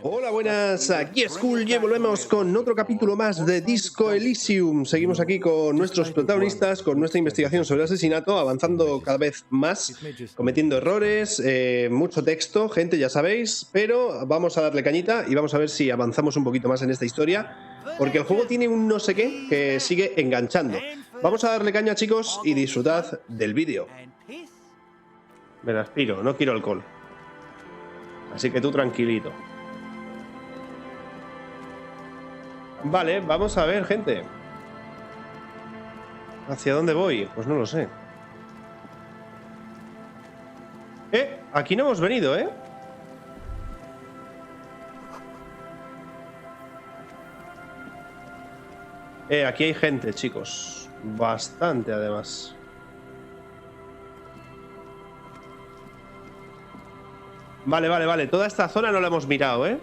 Hola, buenas, aquí es Cool y volvemos con otro capítulo más de Disco Elysium. Seguimos aquí con nuestros protagonistas, con nuestra investigación sobre el asesinato, avanzando cada vez más, cometiendo errores, mucho texto, gente, ya sabéis, pero vamos a darle cañita y vamos a ver si avanzamos un poquito más en esta historia, porque el juego tiene un no sé qué que sigue enganchando. Vamos a darle caña, chicos, y disfrutad del vídeo. Me la aspiro, no quiero alcohol. Así que tú tranquilito. Vale, vamos a ver, gente. ¿Hacia dónde voy? Pues no lo sé. Aquí no hemos venido, ¿eh? Aquí hay gente, chicos. Bastante, además. Vale. Toda esta zona no la hemos mirado, ¿eh?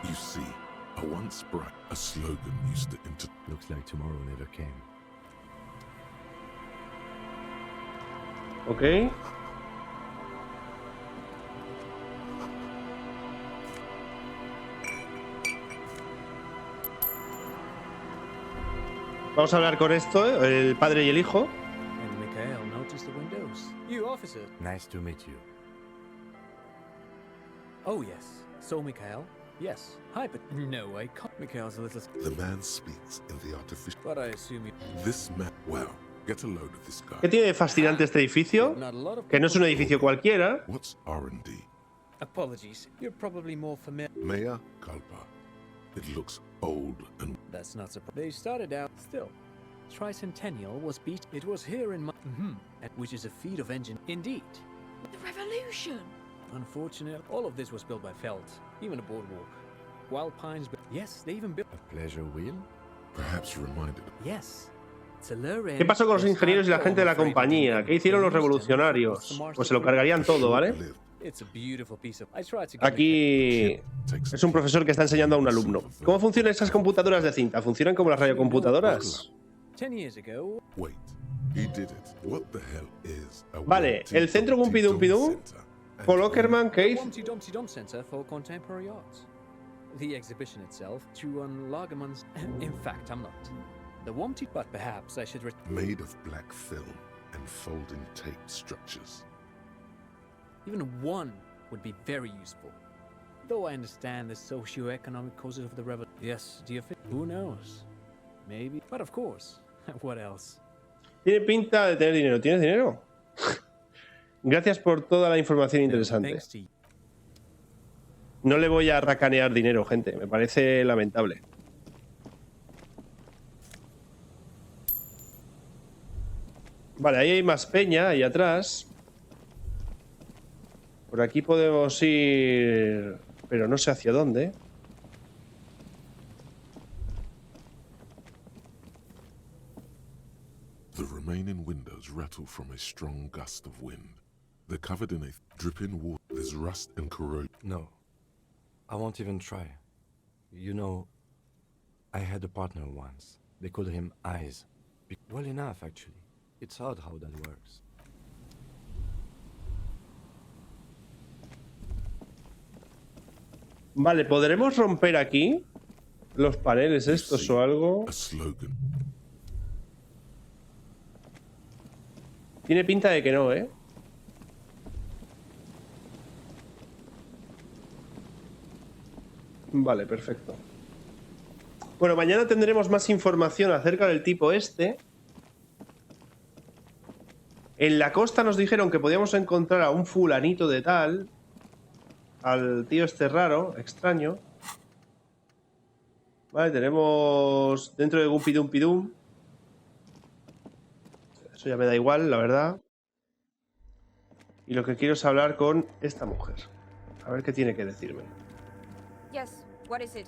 You see, a once bright, a slogan used to enter. Looks like tomorrow never came. Ok. Vamos a hablar con esto, el padre y el hijo. And Mikhail noticed the windows. You, officer. Nice to meet you. Oh, yes. So, Mikhail? Yes. Hi, but no, I can't. Mikhail's a little... The man speaks in the artificial. But I assume you... This man. Well, get a load of this guy. ¿Qué tiene de fascinante este edificio? Not a lot of Que no es un edificio cualquiera. What's R&D? Apologies. You're probably more familiar... Mea culpa. It looks old and. That's not surprising. They started out... Still. Tricentennial was beat... It was here in my... Which is a feat of engine... Indeed. The revolution! Unfortunately, all of this was built by Feld. Even a boardwalk. Wild Pines... Yes, they even built... A pleasure wheel? Perhaps reminded. Yes. It's a lure in... ¿Qué pasó con los ingenieros y la gente de la compañía? ¿Qué hicieron los revolucionarios? Pues se lo cargarían todo, ¿vale? Aquí es un profesor que está enseñando a un alumno. ¿Cómo funcionan esas computadoras de cinta? ¿Funcionan como las radiocomputadoras? Wait, he did it. What the hell is a Vale, el centro Gumpidum Pidum, Paul Ockerman, Keith. The exhibition itself, to Lagerman's... In fact, I'm not. The Wompty, but perhaps I should... Made of black film and folding tape structures. Even one would be very useful. Though I understand the socio-economic causes of the revolution. Yes, do you think? Who knows? Maybe. But of course. What else? Tiene pinta de tener dinero. ¿Tienes dinero? Gracias por toda la información interesante. No le voy a racanear dinero, gente. Me parece lamentable. Vale, ahí hay más peña, ahí atrás. Por aquí podemos ir... Pero no sé hacia dónde. The remaining windows rattle from a strong gust of wind. They're covered in a dripping water. There's rust and corrosion. No. I won't even try. You know, I had a partner once. They called him Eyes. Well enough, actually. It's odd how that works. Vale, ¿podremos romper aquí los paneles estos o algo? A slogan. Tiene pinta de que no, ¿eh? Vale, perfecto. Bueno, mañana tendremos más información acerca del tipo este. En la costa nos dijeron que podíamos encontrar a un fulanito de tal. Al tío este raro, extraño. Vale, tenemos dentro de Gumpidum Pidum. Eso ya me da igual, la verdad. Y lo que quiero es hablar con esta mujer. A ver qué tiene que decirme. Yes, what is it?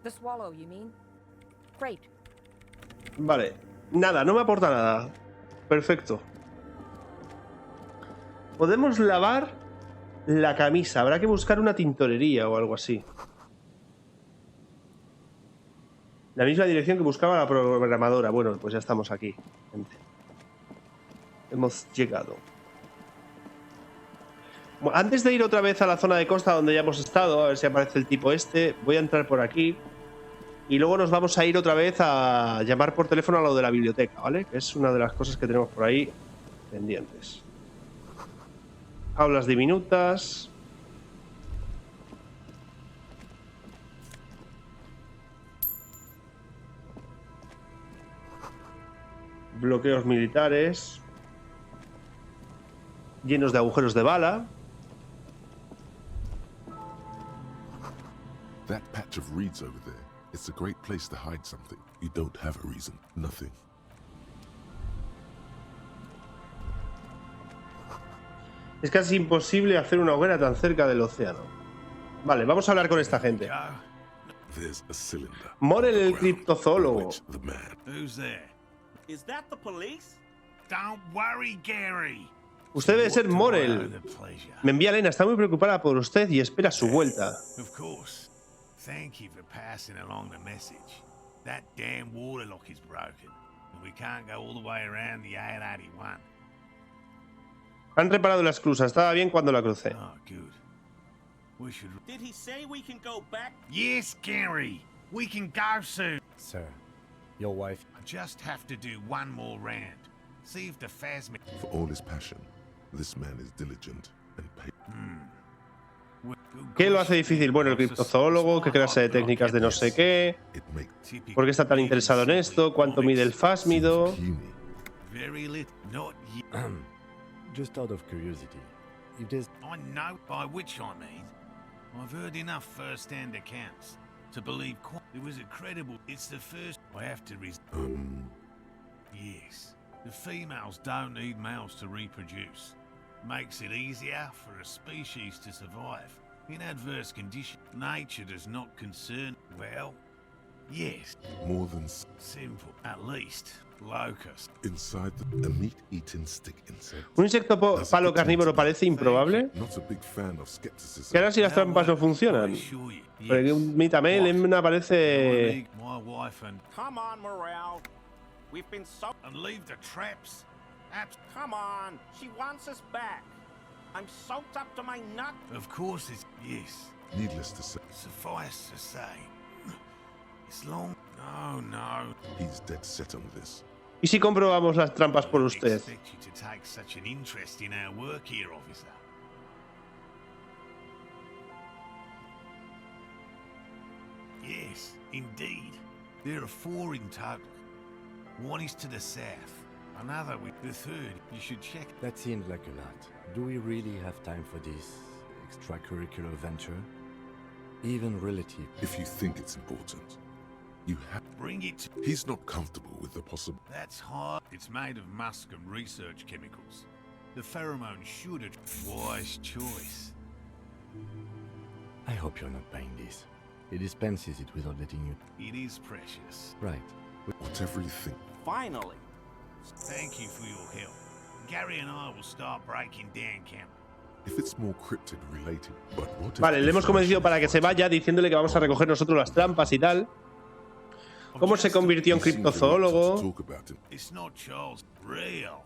The swallow, you mean? Great. Vale, nada, no me aporta nada. Perfecto. Podemos lavar la camisa. Habrá que buscar una tintorería o algo así. La misma dirección que buscaba la programadora. Bueno, pues ya estamos aquí, gente. Hemos llegado. Bueno, antes de ir otra vez a la zona de costa donde ya hemos estado, a ver si aparece el tipo este, voy a entrar por aquí. Y luego nos vamos a ir otra vez a llamar por teléfono a lo de la biblioteca, ¿vale? Que es una de las cosas que tenemos por ahí pendientes. Aulas diminutas. Bloqueos militares. Llenos de agujeros de bala. That patch of reeds over there, it's a great place to hide something. You don't have a reason. Nothing. Es casi imposible hacer una hoguera tan cerca del océano. Vale, vamos a hablar con esta gente. There's a cylinder. Morel, el criptozoólogo. The man. Who's there? Is that the police? Don't worry, Gary. Usted debe ser Morel. The pleasure. Me envía Elena, está muy preocupada por usted y espera su vuelta. Of course. Thank you for passing along the message. That damn water lock is broken, and we can't go all the way around the 881. Han reparado la esclusa, estaba bien cuando la crucé. Oh, good. We should. Did he say we can go back? Yes, Gary. We can go soon. Sir, your wife... I just have to do one more round. See if the phasma. For all his passion, this man is diligent and paid. ¿Qué lo hace difícil? Bueno, el criptozoólogo, qué clase de técnicas de no sé qué, It makes por qué está tan interesado en esto, cuánto mide el fásmido. puny. Very little. Not yet. Just out of curiosity, if there's... I know by which I mean. I've heard enough first-hand accounts to believe it was incredible. It's the first I have to Yes. The females don't need males to reproduce. Makes it easier for a species to survive. In adverse conditions, nature does not concern. Well, yes. More than Simple. At least. Locust. inside a meat-eating stick insect. ¿Un insecto palo carnívoro parece improbable? Not a big fan of skepticism. ¿Qué hará si las trampas no funcionan? Porque un mitamel me parece... My wife and Come on, Morale. We've been so... and leave the traps. Come on. She wants us back. I'm soaked up to my nut. Of course it's yes. Needless to say, Suffice to say, it's long. No. he's dead set on this. ¿Y si comprobamos las trampas por Didn't usted? expect you to take such an interest in our work here, officer. Yes, indeed. There are 4 in total. One is to the south. Another with the third. You should check. That seems like a lot. Do we really have time for this extracurricular venture? Even relative. If you think it's important, you have. Bring it. He's not comfortable with the possible. That's hard. It's made of musk and research chemicals. The pheromone should have. Wise choice. I hope you're not buying this. He dispenses it without letting you... It is precious. Right. Whatever you think, Finally. Thank you for your help. Gary and I will start breaking down camp. if it's more cryptid related, but what if Vale, le hemos convencido para que se vaya diciéndole que vamos a recoger nosotros las trampas y tal. ¿Cómo se convirtió en criptozoólogo? Talk about it. It's not Charles. Real.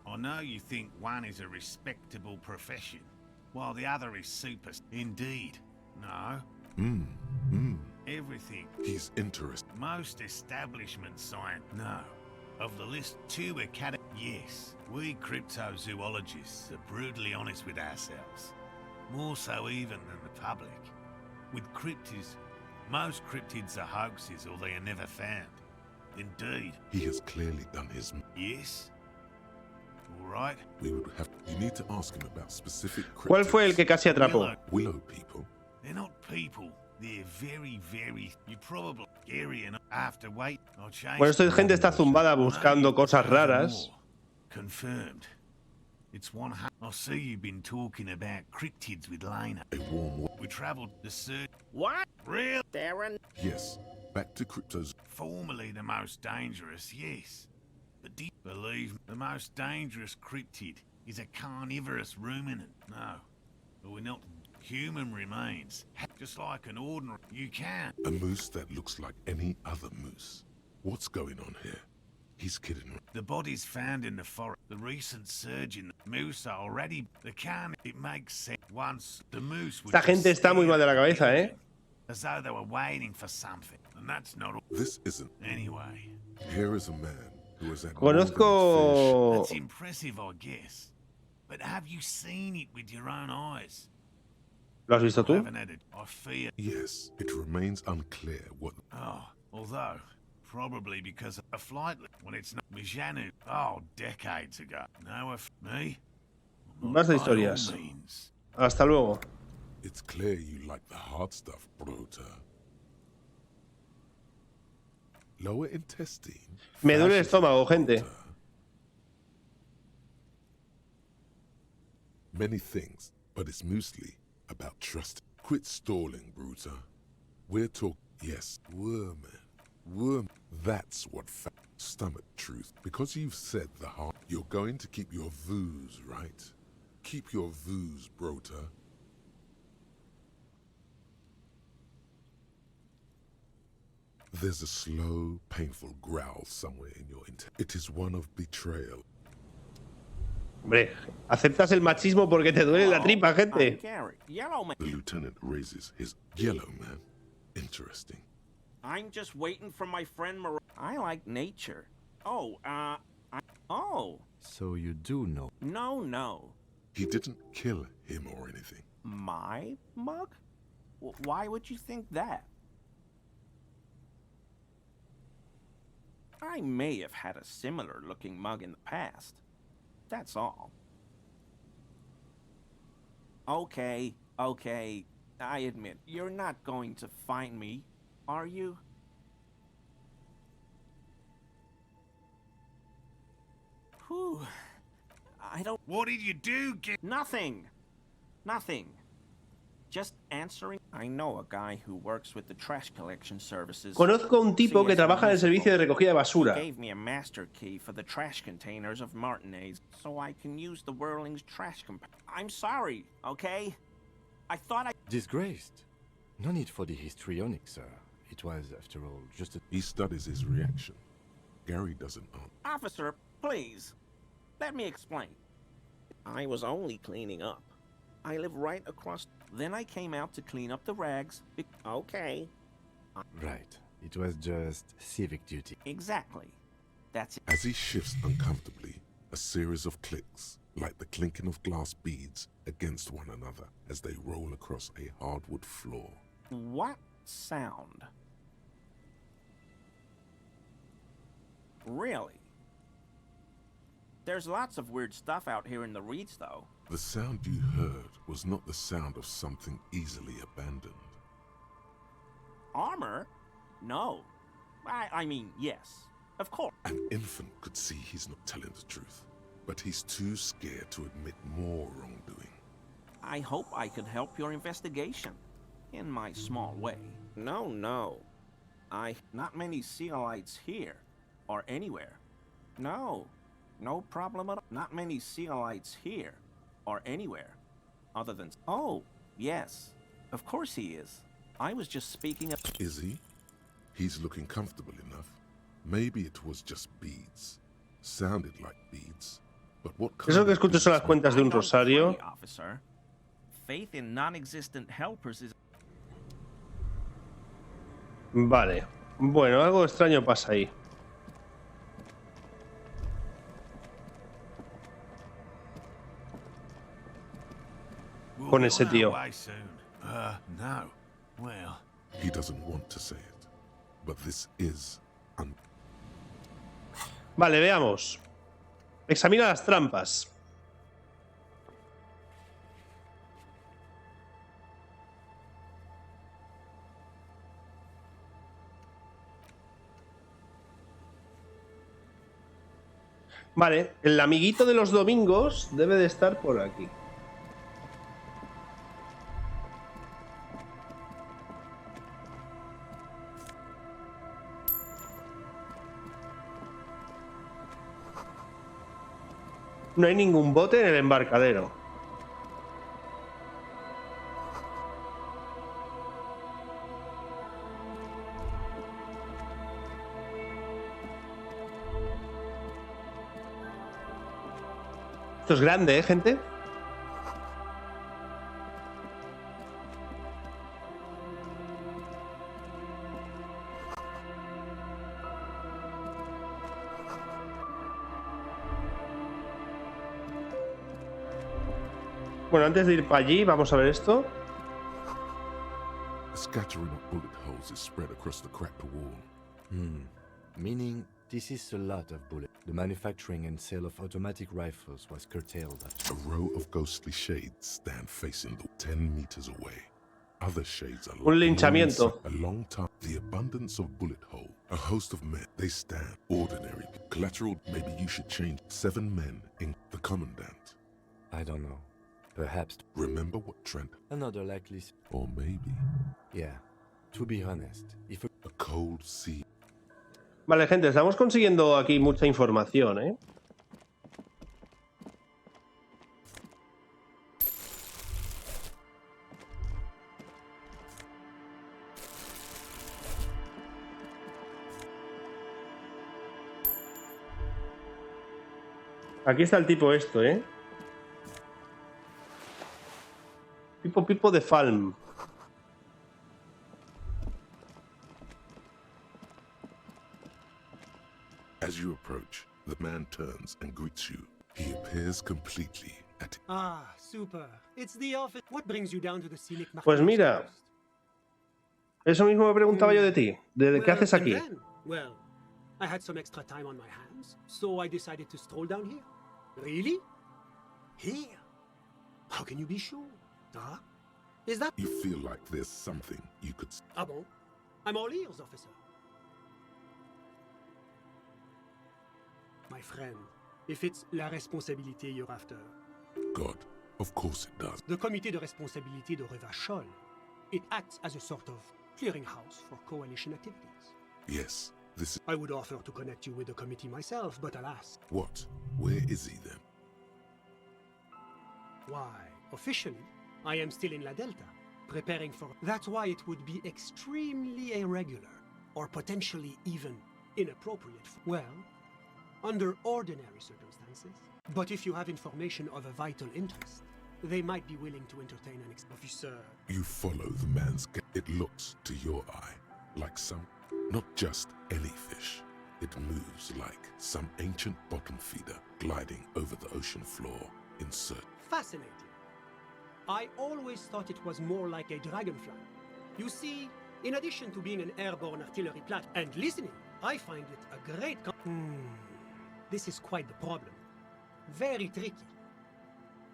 I know you think one is a respectable profession, while the other is super. Indeed. No. Everything. He's interested. Most establishments sign. No. Of the list, 2 academy. Yes. We cryptozoologists are brutally honest with ourselves. More so even than the public. With cryptids, most cryptids are hoaxes or they are never found. Indeed. He has clearly done his. Yes. All right. We would have. You need to ask him about specific ¿Cuál fue el que casi atrapó? willow people. They're not people. They're very, very. You probably scary enough. After wait, I'll change. Bueno, esta gente está zumbada buscando cosas raras. Confirmed. It's one. I see you've been talking about cryptids with Lena. A warm. We travelled the search. What? Real. Darren? Yes. Back to cryptos. Formerly the most dangerous, yes. But do you believe the most dangerous cryptid is a carnivorous ruminant? No. we're not human remains. Just like an ordinary... You can. A moose that looks like any other moose. What's going on here? He's kidding me. The bodies found in the forest. The recent surge in the moose are already... The can... It makes sense. Once the moose... Esta gente está muy mal de la cabeza, ¿eh? As though they were waiting for something. And that's not all. This isn't. Anyway. Here is a man who is at Conozco... That's impressive, I guess. But have you seen it with your own eyes? ¿Lo has visto I tú? haven't had it. I fear... Yes, it remains unclear what... Oh, although... Probably because of a flight when it's not Mijanu. Oh, decades ago. No, me? Más de historias. Hasta luego. It's clear you like the hard stuff, Brota. Lower intestine. Me duele el estómago, gente. Many things, but it's mostly about trust. Quit stalling, Bruta. We're talking... Yes, worm. That's what stomach truth. Because you've said the heart, you're going to keep your vooz, right? Keep your vooz, Brota. There's a slow, painful growl somewhere in your intent. It is one of betrayal. Hombre, aceptas el machismo porque te duele la tripa, gente. The lieutenant raises his yellow man. Interesting. I'm just waiting for my friend I like nature. Oh, oh. So you do know. No. He didn't kill him or anything. My mug? Why would you think that? I may have had a similar looking mug in the past. That's all. Okay. I admit, you're not going to find me, are you? Whew. I don't... What did you do? Nothing. Just answering. I know a guy who works with the trash collection services. Conozco a un tipo que trabaja en el servicio de recogida de basura. He gave me a master key for the trash containers of Martinez, so I can use the Whirling's trash I'm sorry, okay? I thought I... Disgraced. No need for the histrionic, sir. It was, after all, just a... He studies his reaction. Gary doesn't answer. Officer, please. Let me explain. I was only cleaning up. I live right across... Then I came out to clean up the rags. Okay. Right. It was just civic duty. Exactly. That's it. As he shifts uncomfortably, a series of clicks, like the clinking of glass beads against one another as they roll across a hardwood floor. What sound? Really? There's lots of weird stuff out here in the reeds, though. The sound you heard was not the sound of something easily abandoned. Armor? No. I mean, yes. Of course. An infant could see he's not telling the truth, but he's too scared to admit more wrongdoing. I hope I could help your investigation. In my small way. No. Not many Sealites here. Or anywhere. No problem at all. Not many Sealites here. Or anywhere. Other than... Oh, yes. Of course he is. I was just speaking of... Is he? He's looking comfortable enough. Maybe it was just beads. Sounded like beads. But what kind Eso que escucho son las cuentas de un rosario. Officer. Faith in non-existent helpers is... Vale. Bueno, algo extraño pasa ahí. Con ese tío. No. Well. He doesn't want to say it, but this is Vale, veamos. Examina las trampas. Vale, el amiguito de los domingos debe de estar por aquí. No hay ningún bote en el embarcadero. Esto es grande, ¿eh, gente? Bueno, antes de ir para allí, vamos a ver esto. A scattering of bullet holes is spread across the cracked wall. Meaning, this is a lot of bullets. The manufacturing and sale of automatic rifles was curtailed. A row of ghostly shades stand facing the 10 meters away. Other shades are Un linchamiento. a long time. The abundance of bullet hole. A host of men. They stand ordinary. Collateral. Maybe you should change. 7 men in the commandant. I don't know. Perhaps Remember what Trent. another likely. Or maybe Yeah. To be honest, if a a cold sea. Vale, gente, estamos consiguiendo aquí mucha información, ¿eh? Aquí está el tipo esto, ¿eh? Pipo de Falm. As you approach, the man turns and greets you. He appears completely at. Ah, super. It's the office. What brings you down to the scenic Pues mira, eso mismo me preguntaba yo de ti. ¿De qué haces aquí? Well, I had some extra time on my hands, so I decided to stroll down here. Really? Here? How can you be sure? Huh? Is that... You feel like there's something you could. Ah bon? I'm all ears, officer. My friend, if it's la responsabilité you're after, God, of course it does. the comité de responsabilité de Revachol, it acts as a sort of clearinghouse for coalition activities. Yes, this is. I would offer to connect you with the committee myself, but alas, What? Where is he then? why, officially, I am still in La Delta, preparing for... That's why it would be extremely irregular, or potentially even inappropriate. Well, under ordinary circumstances. But if you have information of a vital interest, they might be willing to entertain an officer. You follow the man's. It looks to your eye like some. Not just any fish. It moves like some ancient bottom feeder gliding over the ocean floor in search. Fascinating. I always thought it was more like a dragonfly. You see, in addition to being an airborne artillery platform and listening, I find it a great... This is quite the problem. Very tricky.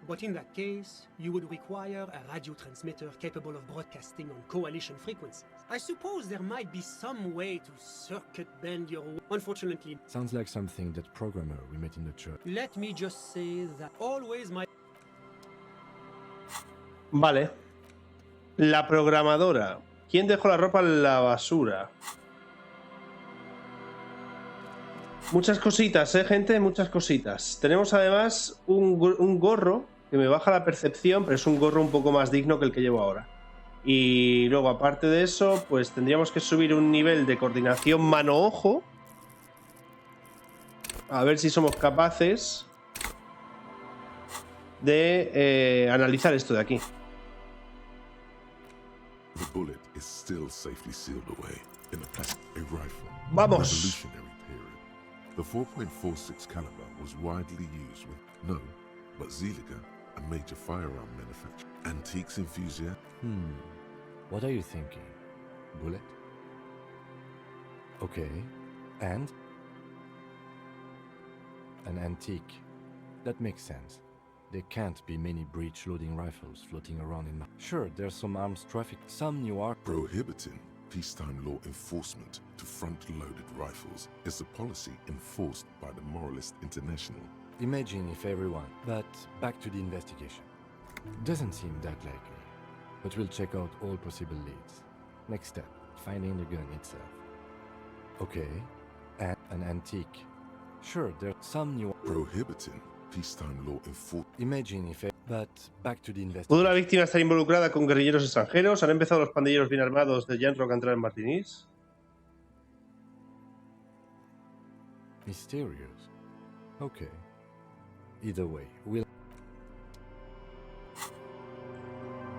But in that case, you would require a radio transmitter capable of broadcasting on coalition frequencies. I suppose there might be some way to circuit bend your... Unfortunately, Sounds like something that programmer we met in the church. let me just say that always my... Vale. La programadora. ¿Quién dejó la ropa en la basura? Muchas cositas, gente, muchas cositas. Tenemos además un gorro que me baja la percepción, pero es un gorro un poco más digno que el que llevo ahora. Y luego, aparte de eso, pues tendríamos que subir un nivel de coordinación mano-ojo. A ver si somos capaces de analizar esto de aquí. The bullet is still safely sealed away in a plastic rifle. Vamos. Revolutionary period. The 4.46 caliber was widely used with but Zeliger, a major firearm manufacturer, antiques enthusiast. What are you thinking? Bullet? Okay. And? An antique. That makes sense. There can't be many breech-loading rifles floating around in... Sure, there's some arms traffic, some new art... Prohibiting peacetime law enforcement to front-loaded rifles is a policy enforced by the Moralist International. Imagine if everyone... But back to the investigation. Doesn't seem that likely. But we'll check out all possible leads. Next step, finding the gun itself. Okay. And an antique. Sure, there's some new... Prohibiting peacetime law enforcement. Imagine if... But back to the ¿Pudo la investigation. víctima estar involucrada con guerrilleros extranjeros? ¿Han empezado los pandilleros bien armados de Jan Rock a entrar en Martinis? Mysterious. Okay. Either way, we'll...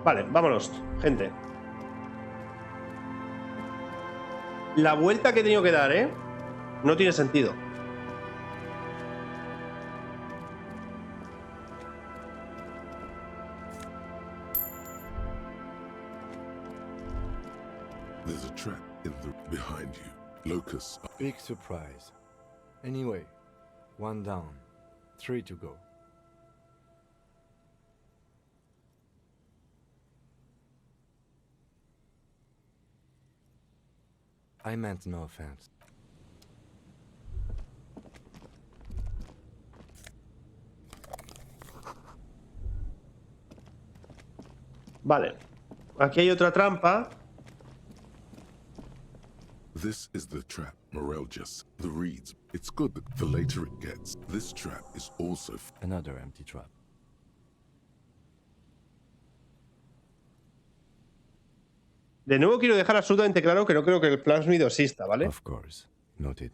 Vale, vámonos, gente. La vuelta que he tenido que dar, ¿eh? No tiene sentido. There's a trap in the behind you. Locusts. Big surprise. Anyway, 1 down, 3 to go. I meant no offense. Vale. Aquí hay otra trampa. This is the trap Morel just. The reeds. It's good that the later it gets. This trap is also Another empty trap. De nuevo quiero dejar absolutamente claro que no creo que el plásmido exista, ¿vale? Of course. Noted.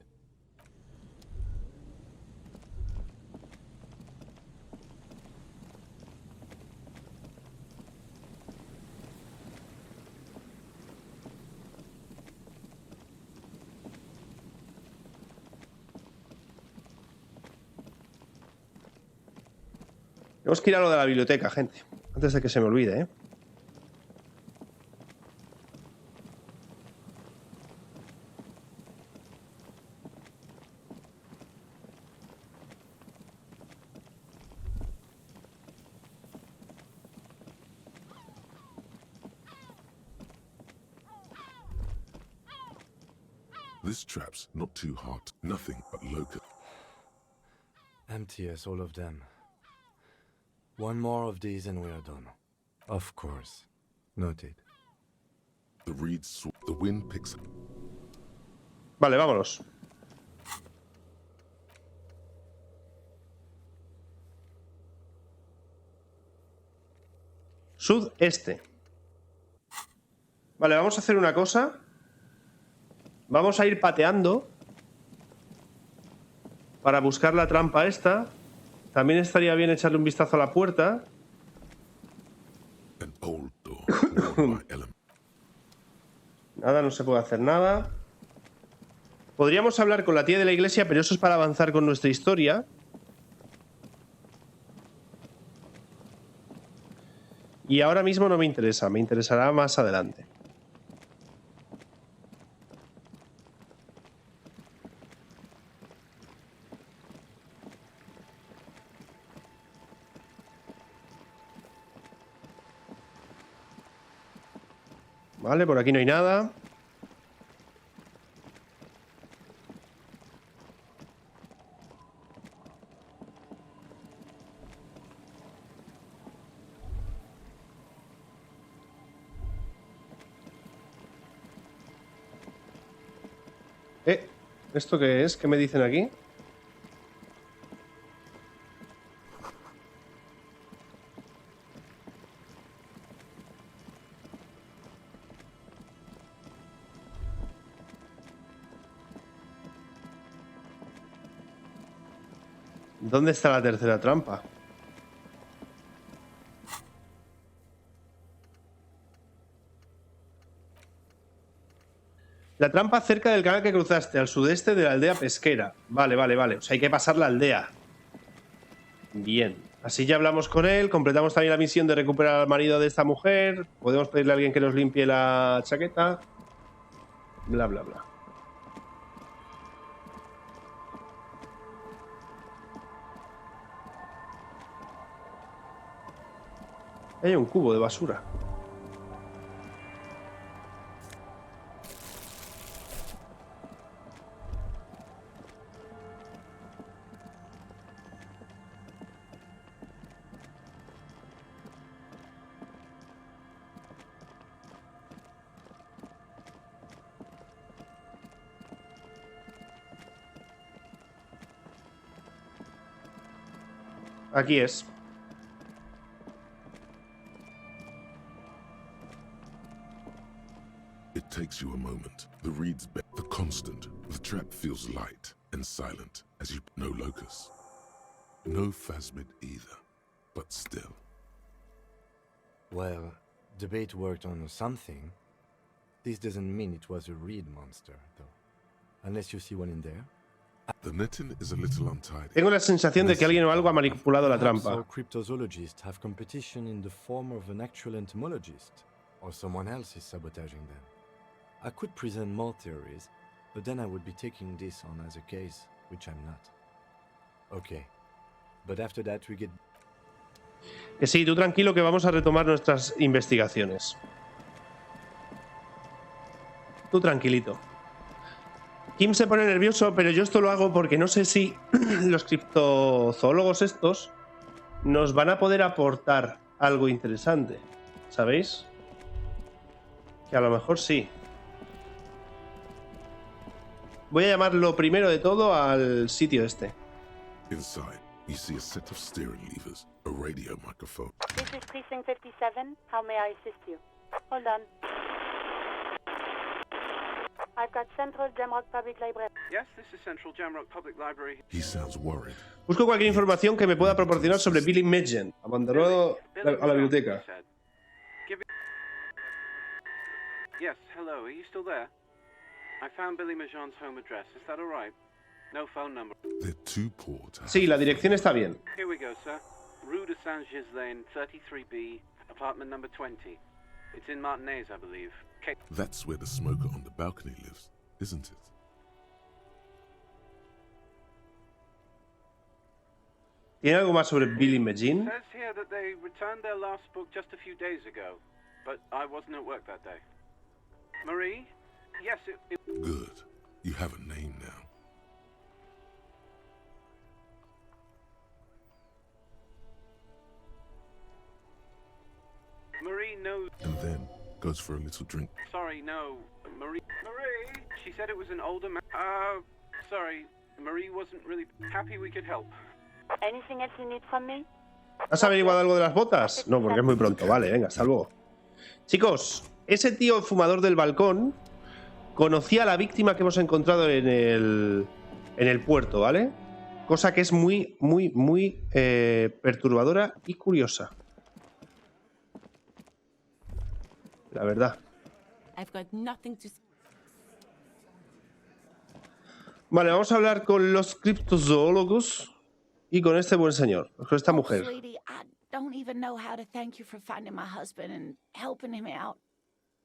Tenemos que ir a lo de la biblioteca, gente. Antes de que se me olvide, ¿eh? This trap's not too hot. Nothing but locust. Empty as all of them. One more of these and we are done. Of course. Noted. The reeds. The wind picks up. Vale, vámonos. Sudeste. Vale, vamos a hacer una cosa. Vamos a ir pateando para buscar la trampa esta. También estaría bien echarle un vistazo a la puerta. An old door. Worn by element. Nada, no se puede hacer nada. Podríamos hablar con la tía de la iglesia, pero eso es para avanzar con nuestra historia. Y ahora mismo no me interesa, me interesará más adelante. Vale, por aquí no hay nada. ¿Esto qué es? ¿Qué me dicen aquí? ¿Dónde está la tercera trampa? La trampa cerca del canal que cruzaste, al sudeste de la aldea pesquera. Vale, vale, vale. O sea, hay que pasar la aldea. Bien. Así ya hablamos con él. Completamos también la misión de recuperar al marido de esta mujer. Podemos pedirle a alguien que nos limpie la chaqueta. Bla, bla, bla. Hay un cubo de basura. Aquí es. It takes you a moment. The reeds the constant. The trap feels light and silent as you no locus. No phasmid either, but still. Well, the bait worked on something. This doesn't mean it was a reed monster, though. Unless you see one in there. The netting is a little untidy. Tengo la sensación de que alguien o algo ha manipulado la Perhaps trampa. our cryptozoologists have competition in the form of an actual entomologist, or someone else is sabotaging them. I could present more theories, but then I would be taking this on as a case, which I'm not. Okay, but after that we get... Que sí, tú tranquilo que vamos a retomar nuestras investigaciones. Tú tranquilito. Kim se pone nervioso, pero yo esto lo hago porque no sé si los criptozoólogos estos nos van a poder aportar algo interesante. ¿Sabéis? Que a lo mejor sí. Voy a llamarlo primero de todo al sitio este. Inside, you see a set of steering levers, a radio microphone. This is Precinct 57. How may I assist you? Hold on. I've got Central Jamrock Public Library. Yes, this is Central Jamrock Public Library. He sounds worried. Busco cualquier información que me pueda proporcionar sobre Billy Madgen. Abandonó a la biblioteca. Yes, hello, are you still there? I found Billy Majon's home address. Is that all right? No phone number. They're too poor to have. Sí, la dirección está bien. Here we go, sir. Rue de Saint-Gilles Lane, 33B, apartment number 20. It's in Martinez, I believe. Okay. That's where the smoker on the balcony lives, isn't it? ¿Tiene algo más sobre Billy Madgen? It says here that they returned their last book just a few days ago, but I wasn't at work that day. Marie? Yes, it... Good. You have a name now. Marie knows... And then goes for a little drink. Sorry, no. Marie... She said it was an older man... sorry. Marie wasn't really happy we could help. Anything else you need from me? ¿Has averiguado algo de las botas? No, porque es muy pronto. Vale, venga, hasta luego. Chicos, ese tío fumador del balcón conocía a la víctima que hemos encontrado en el puerto, ¿vale? Cosa que es muy perturbadora y curiosa. La verdad. Vale, vamos a hablar con los criptozoólogos y con este buen señor, con esta mujer. Sweetie, I don't even know how to thank you for finding my husband and helping him out.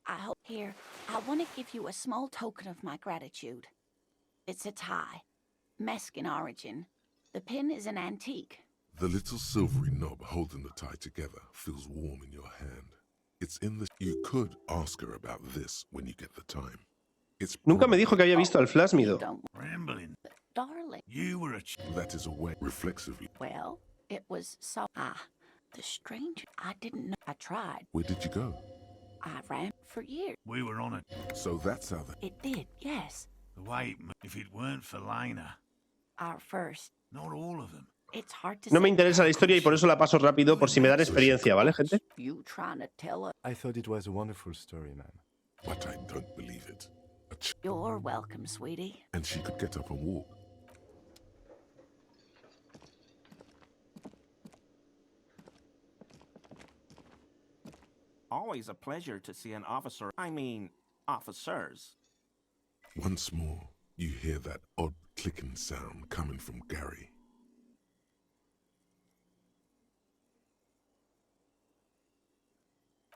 I hope here, I want to give you a small token of my gratitude. It's a tie, Mexican origin. The pin is an antique. The little silvery knob holding the tie together feels warm in your hand. It's in the... You could ask her about this when you get the time. It's Nunca me dijo que había visto al flásmido. Don't, Rambling. darling. You were a That is a way, reflexively. Well, it was so... the stranger. I didn't know. I tried. Where did you go? I ran for years. We were on it. So that's how the... It did, yes. Wait, if it weren't for Lena, Our first. not all of them. It's hard to No me say. interesa la historia y por eso la paso rápido por si me dan experiencia, ¿vale, gente? You trying to tell us? I thought it was a wonderful story, man. But I don't believe it. You're welcome, sweetie. And she could get up and walk. Always a pleasure to see an officer. I mean, officers. Once more, you hear that odd clicking sound coming from Gary.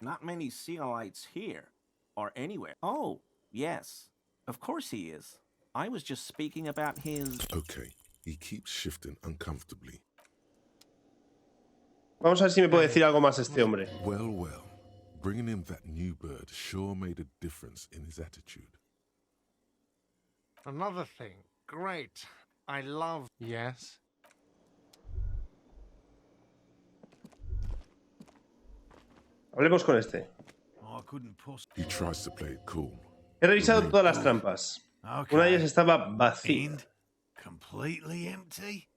Not many Sealites here, or anywhere. Oh, yes. Of course he is. I was just speaking about his... Okay, he keeps shifting uncomfortably. Vamos a ver si me puede decir algo más este hombre. Well, well. Bringing him that new bird sure made a difference in his attitude. Another thing. Great. I love... Yes? Hablemos con este. I couldn't He tries to play it cool. He revisado todas las trampas. Una de ellas estaba vacía. And completely empty?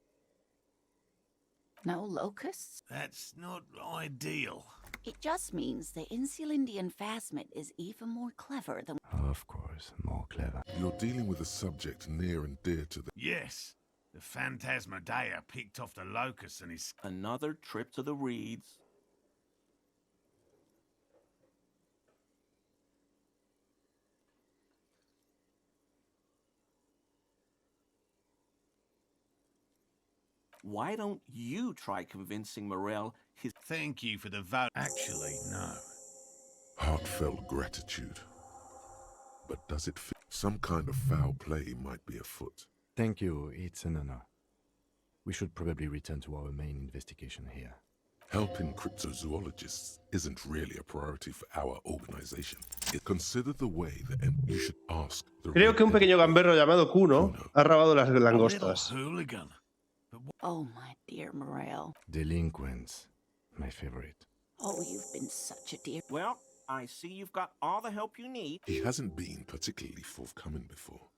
No locusts? That's not ideal. It just means the Insulindian phasmid is even more clever than... Of course, more clever. You're dealing with a subject near and dear to the... Yes, The Phantasmadea picked off the locust and is Another trip to the reeds. Why don't you try convincing Morel his... Thank you for the vote. Actually, no. Heartfelt gratitude. But does it fit? Some kind of foul play might be afoot. Thank you, it's an honor. We should probably return to our main investigation here. Helping cryptozoologists isn't really a priority for our organization. Consider the way that you should ask the... Creo que un pequeño gamberro llamado Kuno ha robado las langostas. Hooligan. Oh, my dear Morel. Delinquents, my favorite. Oh, you've been such a dear. Well, I see you've got all the help you need. He hasn't been particularly forthcoming before.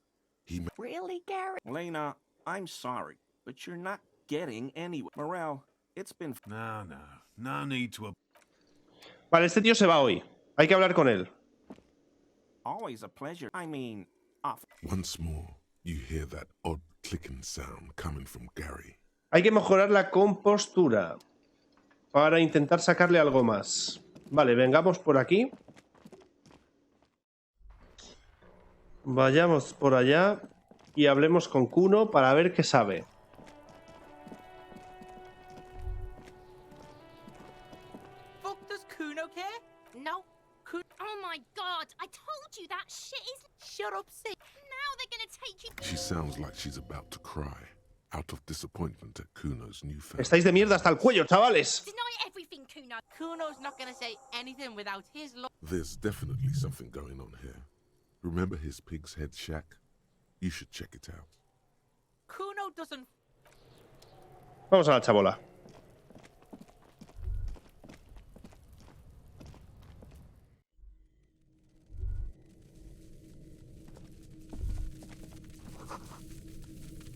He may... Really, Gary? Lena, I'm sorry, but you're not getting anywhere. Morel, it's been... No need to... Vale, este tío se va hoy. Hay que hablar con él. Always a pleasure. I mean, off. Once more, you hear that odd clicking sound coming from Gary. Hay que mejorar la compostura para intentar sacarle algo más. Vale, vengamos por aquí. Vayamos por allá y hablemos con Kuno para ver qué sabe. Does Kuno care? No. Oh my god, I told you that shit is... Shut up, Sid. Now they're gonna take you... She sounds like she's about to cry, out of disappointment at Kuno's new family. Estáis de mierda hasta el cuello, chavales. Deny everything, Kuno. Kuno's not gonna say anything without his law. There's definitely something going on here. Remember his pig's head shack? You should check it out. Kuno doesn't... Vamos a la chabola.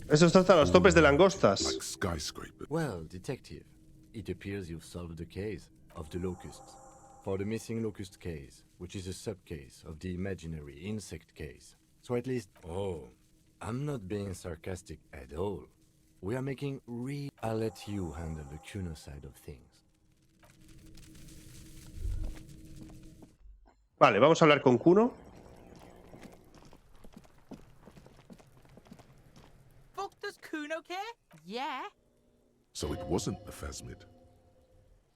Eso está hasta los topes de langostas. Like skyscraper. Well, detective, it appears you've solved the case of the locusts. For the missing locust case, which is a sub-case of the imaginary insect case. So at least... Oh, I'm not being sarcastic at all. We are making I'll let you handle the Kuno side of things. Vale, vamos a hablar con Kuno. Does Kuno care? Yeah. So it wasn't the phasmid.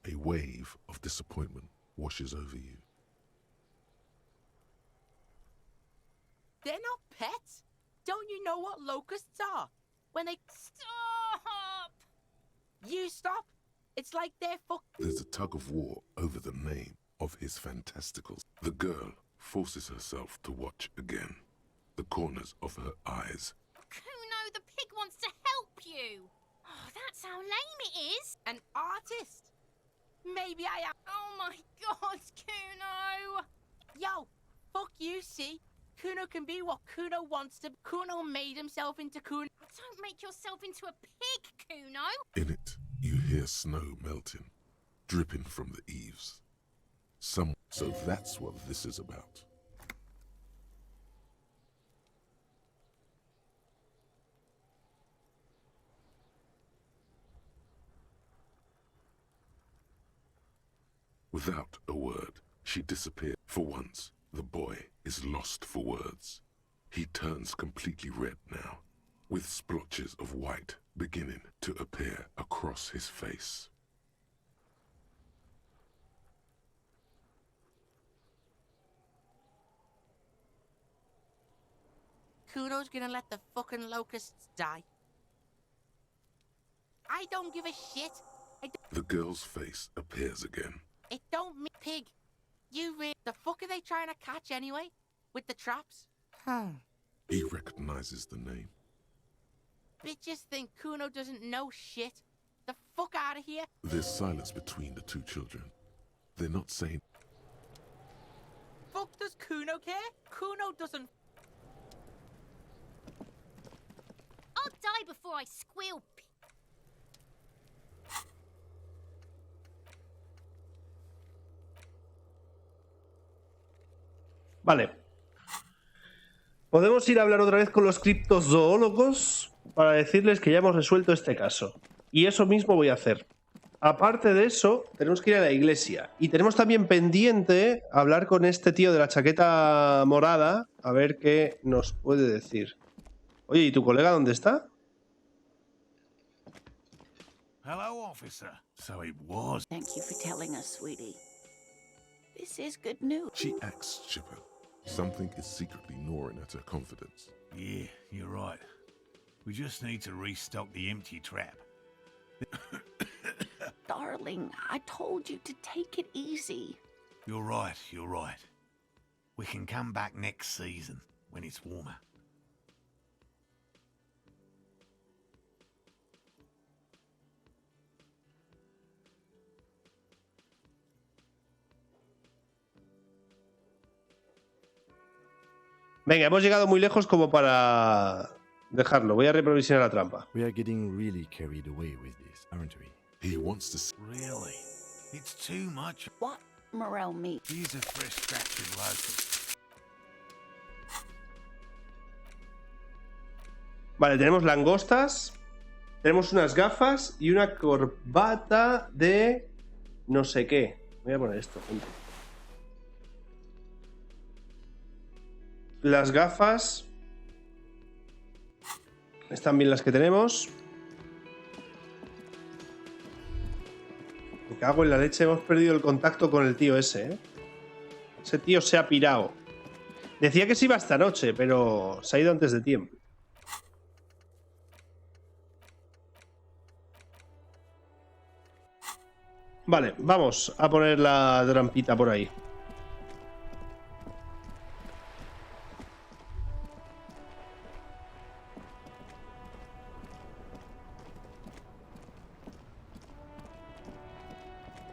A wave of disappointment washes over you. They're not pets. Don't you know what locusts are? When they... Stop! You stop. It's like they're There's a tug of war over the name of his fantasticals. The girl forces herself to watch again. The corners of her eyes. Kuno, the pig wants to help you. Oh, that's how lame it is. An artist. Maybe I am. Oh my god, Kuno. Yo, fuck you, see? Kuno can be what Kuno wants to. Kuno made himself into Kuno. Don't make yourself into a pig, Kuno. In it, you hear snow melting, dripping from the eaves. So that's what this is about. Without a word, she disappeared. For once, the boy is lost for words. He turns completely red now, with splotches of white beginning to appear across his face. Kuno's gonna let the fucking locusts die. I don't give a shit. The girl's face appears again. It don't mean pig. The fuck are they trying to catch anyway? With the traps? He recognizes the name. Bitches think Kuno doesn't know shit. The fuck out of here. There's silence between the two children. They're not saying... Fuck does Kuno care? Kuno doesn't... I'll die before I squeal. Vale. ¿Podemos ir a hablar otra vez con los criptozoólogos? para decirles que ya hemos resuelto este caso. Y eso mismo voy a hacer. Aparte de eso, tenemos que ir a la iglesia. Y tenemos también pendiente hablar con este tío de la chaqueta morada, a ver qué nos puede decir. Oye, ¿y tu colega dónde está? Hello, officer. So it was. Thank you for telling us, sweetie. This is good news. She acts chipper. Something is secretly gnawing at her confidence. Yeah, you're right. We just need to restock the empty trap. Darling, I told you to take it easy. You're right, you're right. We can come back next season, when it's warmer. Venga, hemos llegado muy lejos como para dejarlo. Voy a reprovisionar la trampa. We are getting really carried away with this, aren't we? He wants to... Really? It's too much. What Morel means? Here's a fresh scratch of locust. Vale, tenemos langostas, tenemos unas gafas y una corbata de no sé qué. Voy a poner esto junto. Las gafas están bien las que tenemos. Me cago en la leche, hemos perdido el contacto con el tío ese, ¿eh? Ese tío se ha pirado. Decía que se iba esta noche, pero se ha ido antes de tiempo. Vale, vamos a poner la trampita por ahí.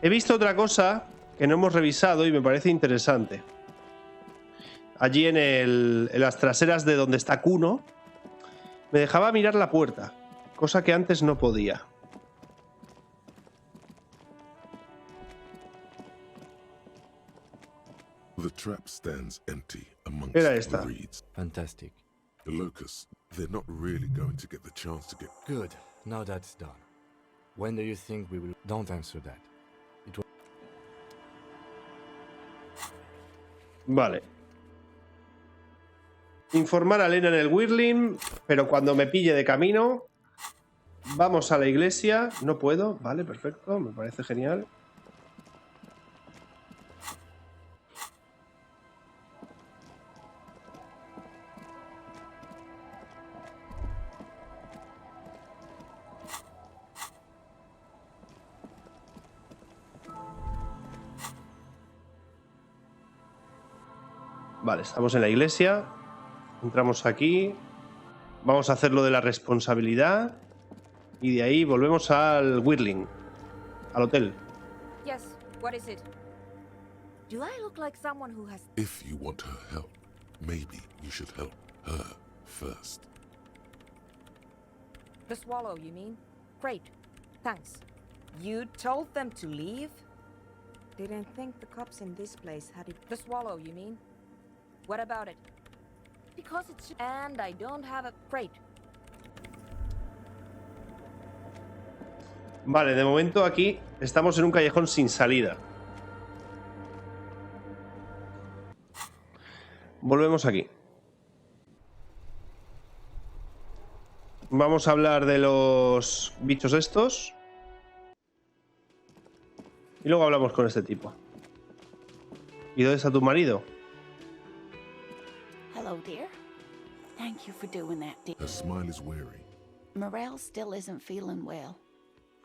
He visto otra cosa que no hemos revisado y me parece interesante. Allí en las traseras de donde está Kuno, me dejaba mirar la puerta, cosa que antes no podía. The trap stands empty amongst Era the esta. reeds. Fantastic. The locusts, they're not really going to get the chance to get... Good. Now that's done. When do you think we will... Don't answer that. Vale. Informar a Elena en el Whirling, pero cuando me pille de camino, vamos a la iglesia. No puedo. Vale, perfecto. Me parece genial. Vale, estamos en la iglesia. Entramos aquí. Vamos a hacer lo de la responsabilidad. Y de ahí volvemos al Whirling. Al hotel. Yes, what is it? Do I look like someone who has... If you want her help, maybe you should help her first. The Swallow, you mean? Great. Thanks. You told them to leave? Didn't think the cops in this place had it. The Swallow, you mean? What about it? Because it's... And I don't have a... Great. Vale, de momento aquí estamos en un callejón sin salida. Volvemos aquí. Vamos a hablar de los bichos estos. Y luego hablamos con este tipo. ¿Y dónde está tu marido? Hello, dear. Thank you for doing that, dear. Her smile is weary. Morel still isn't feeling well.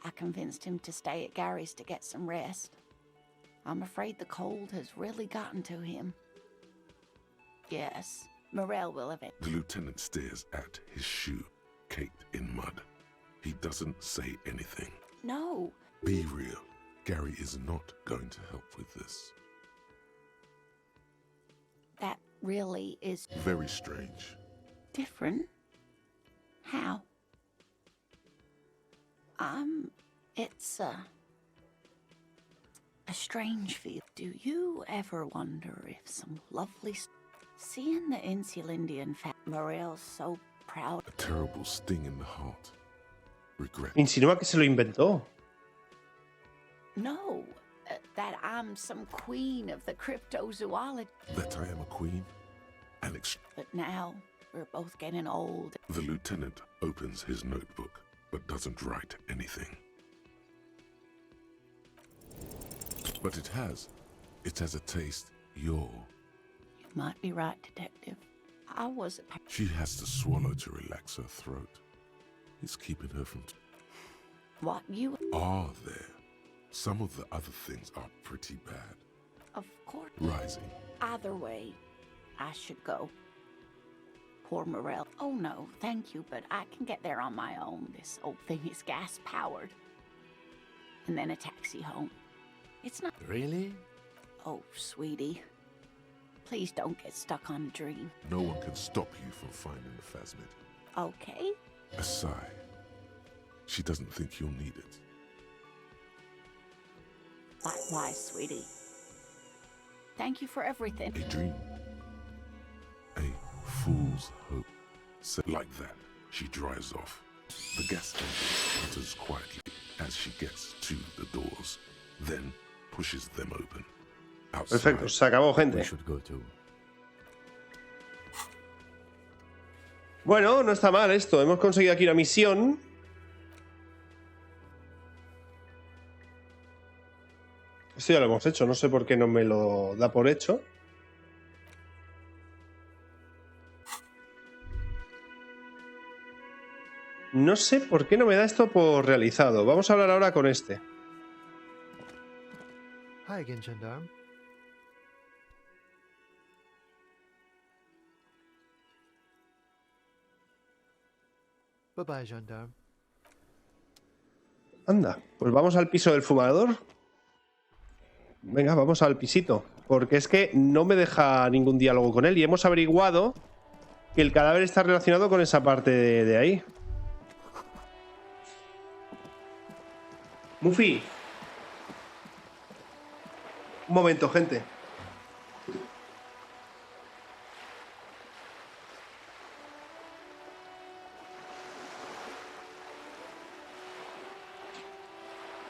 I convinced him to stay at Gary's to get some rest. I'm afraid the cold has really gotten to him. Yes, Morel will have it. The lieutenant stares at his shoe, caked in mud. He doesn't say anything. No. Be real. Gary is not going to help with this. That really is Very strange. different. How? It's a strange feel. Do you ever wonder if some lovely... Seeing the Insulindian fat Morel's so proud. A terrible sting in the heart. Regret. Insinúa que se lo inventó. No, that I'm some queen of the cryptozoology. That I am a queen? But now, we're both getting old. The lieutenant opens his notebook, but doesn't write anything. But it has a taste. You might be right, Detective. I was a... She has to swallow to relax her throat. It's keeping her from... What you... Are there? Some of the other things are pretty bad. Of course. Rising. Either way, I should go. Poor Morel. Oh no, thank you, but I can get there on my own. This old thing is gas-powered. And then a taxi home. It's not... Really? Oh, sweetie. Please don't get stuck on a dream. No one can stop you from finding the phasmid. Okay. A sigh. She doesn't think you'll need it. Likewise, sweetie. Thank you for everything. A dream. A fool's hope. So like that, she drives off. The gas engine sputters quietly as she gets to the doors, then pushes them open. Outside, Perfecto, se acabó, gente. We should go too. Bueno, no está mal esto. Hemos conseguido aquí una misión. Esto ya lo hemos hecho. No sé por qué no me lo da por hecho. No sé por qué no me da esto por realizado. Vamos a hablar ahora con este. Hi again, gendarme. Bye bye, gendarme. Anda, pues vamos al piso del fumador. Venga, vamos al pisito. Porque es que no me deja ningún diálogo con él. Y hemos averiguado que el cadáver está relacionado con esa parte de ahí. Mufi. Un momento, gente.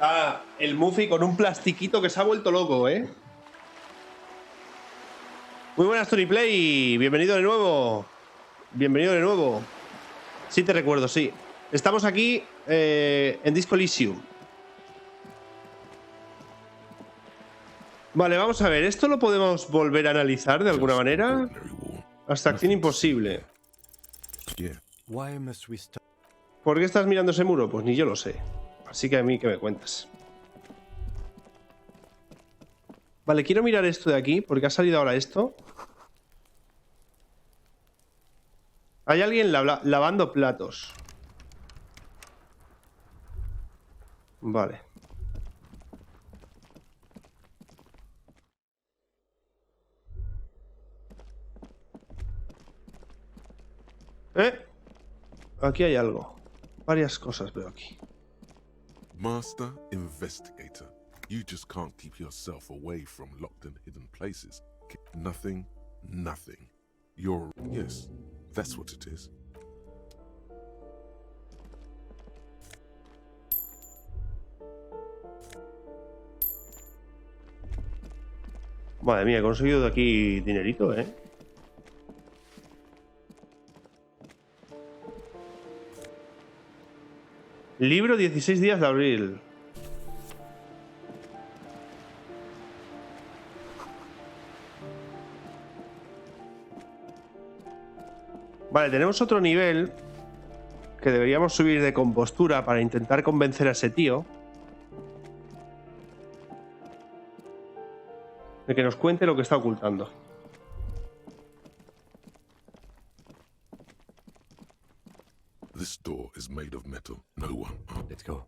Ah, el Mufi con un plastiquito que se ha vuelto loco, ¿eh? Muy buenas, Tony Play. Bienvenido de nuevo. Bienvenido de nuevo. Sí te recuerdo, sí. Estamos aquí en Disco Elysium. Vale, vamos a ver. ¿Esto lo podemos volver a analizar de alguna manera? Hasta acción imposible. ¿Por qué estás mirando ese muro? Pues ni yo lo sé. Así que a mí, ¿qué me cuentas? Vale, quiero mirar esto de aquí, porque ha salido ahora esto. Hay alguien lavando platos. Vale. Aquí hay algo. Varias cosas veo aquí. Master Investigator. You just can't keep yourself away from locked and hidden places. Nothing. You're... Yes, that's what it is. Madre mía, he conseguido de aquí dinerito, ¿eh? Libro 16 días de abril. Vale, tenemos otro nivel que deberíamos subir de compostura para intentar convencer a ese tío de que nos cuente lo que está ocultando. This door is made of metal. No one. Let's go.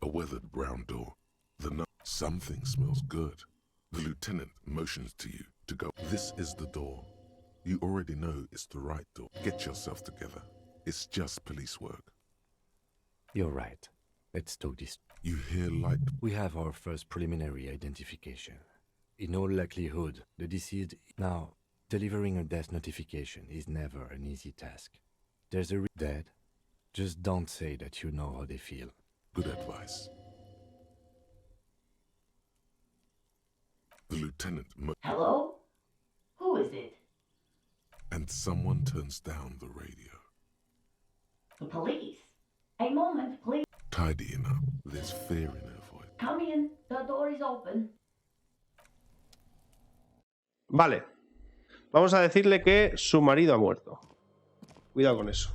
A weathered brown door. Something smells good. The lieutenant motions to you to go. This is the door. You already know it's the right door. Get yourself together. It's just police work. You're right. Let's talk this. You hear light. We have our first preliminary identification. In all likelihood, the deceased... Now, delivering a death notification is never an easy task. There's a dead. Just don't say that you know how they feel. Good advice. The lieutenant... Hello? Who is it? And someone turns down the radio. The police. A moment, please. Tidying up. There's fear in her voice. Come in. The door is open. Vale. Vamos a decirle que su marido ha muerto. Cuidado con eso.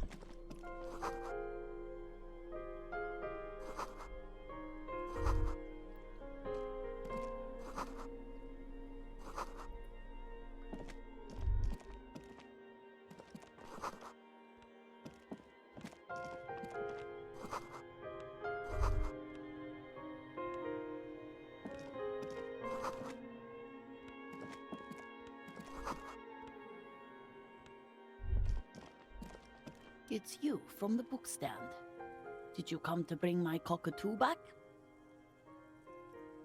It's you from the book stand. Did you come to bring my cockatoo back?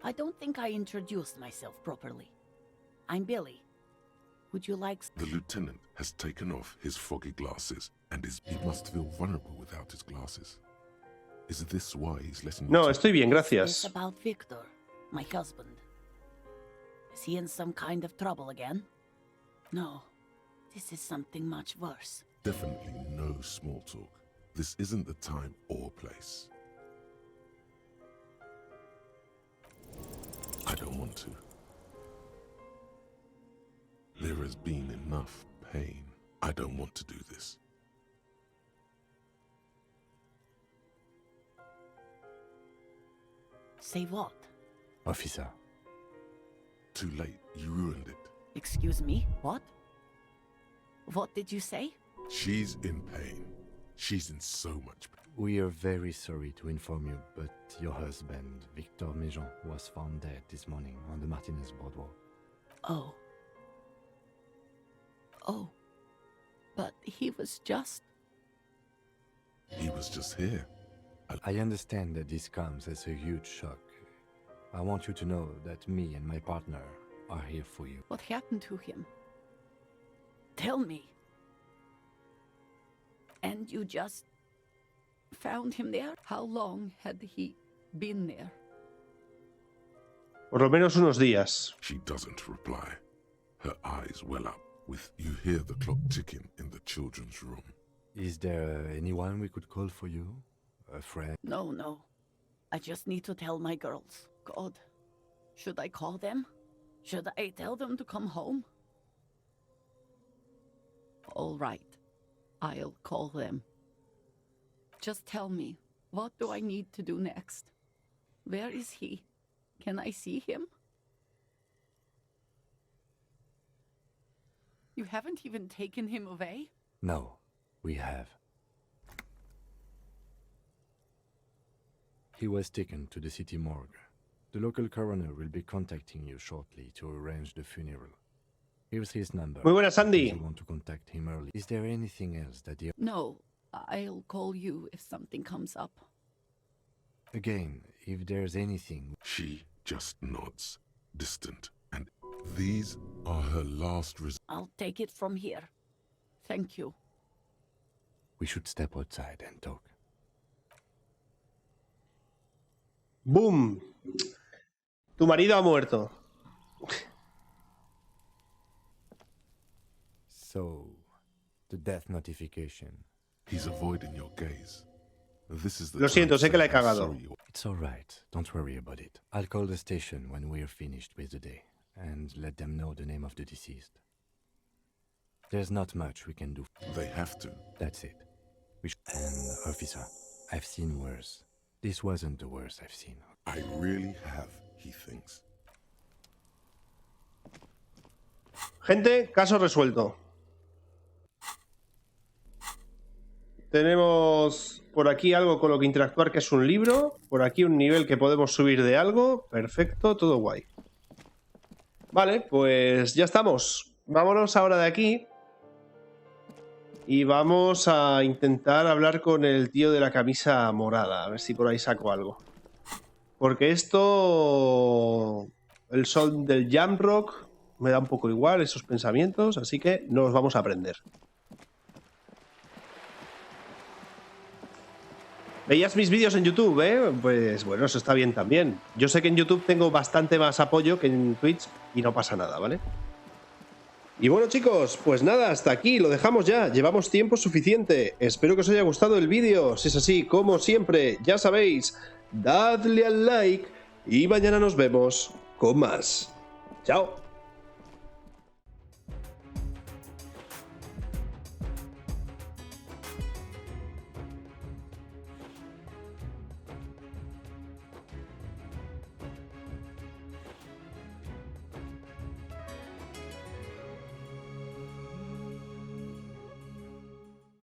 I don't think I introduced myself properly. I'm Billy. Would you like... The lieutenant has taken off his foggy glasses and he must feel vulnerable without his glasses. Is this why he's letting you No, talk? estoy bien, It's gracias. about Victor, my husband. Is he in some kind of trouble again? No, this is something much worse. Definitely no small talk. This isn't the time or place. I don't want to. There has been enough pain. I don't want to do this. Say what? Officer. Too late. You ruined it. Excuse me, what? What did you say? She's in pain. She's in so much pain. We are very sorry to inform you, but your husband, Victor Méjean, was found dead this morning on the Martinez boardwalk. Oh. Oh. But he was just... He was just here. I understand that this comes as a huge shock. I want you to know that me and my partner are here for you. What happened to him? Tell me. And you just found him there? How long had he been there? Por lo menos unos días. She doesn't reply. Her eyes well up with you hear the clock ticking in the children's room. Is there anyone we could call for you? A friend? No, no. I just need to tell my girls. God. Should I call them? Should I tell them to come home? All right. I'll call them. Just tell me, what do I need to do next? Where is he? Can I see him? You haven't even taken him away? No, we have. He was taken to the city morgue. The local coroner will be contacting you shortly to arrange the funeral. Here's his number. Muy buenas, Andy. If you want to contact him early. Is there anything else that the... No, I'll call you if something comes up. Again, if there's anything... She just nods, distant, and these are her last I'll take it from here. Thank you. We should step outside and talk. ¡Boom! Tu marido ha muerto. So, the death notification. He's avoiding your gaze. This is the Lo siento, sé que la he time to say cagado. I'm sorry. It's all right. Don't worry about it. I'll call the station when we're finished with the day and let them know the name of the deceased. There's not much we can do. They have to. That's it. And, officer, I've seen worse. This wasn't the worst I've seen. I really have, he thinks. Gente, caso resuelto. Tenemos por aquí algo con lo que interactuar, que es un libro. Por aquí un nivel que podemos subir de algo. Perfecto, todo guay. Vale, pues ya estamos. Vámonos ahora de aquí. Y vamos a intentar hablar con el tío de la camisa morada. A ver si por ahí saco algo. Porque esto el son del jam rock me da un poco igual esos pensamientos, así que no los vamos a aprender. ¿Veías mis vídeos en YouTube, Pues bueno, eso está bien también. Yo sé que en YouTube tengo bastante más apoyo que en Twitch y no pasa nada, ¿vale? Y bueno, chicos, pues nada, hasta aquí, lo dejamos ya. Llevamos tiempo suficiente. Espero que os haya gustado el vídeo. Si es así, como siempre, ya sabéis, dadle al like y mañana nos vemos con más. ¡Chao!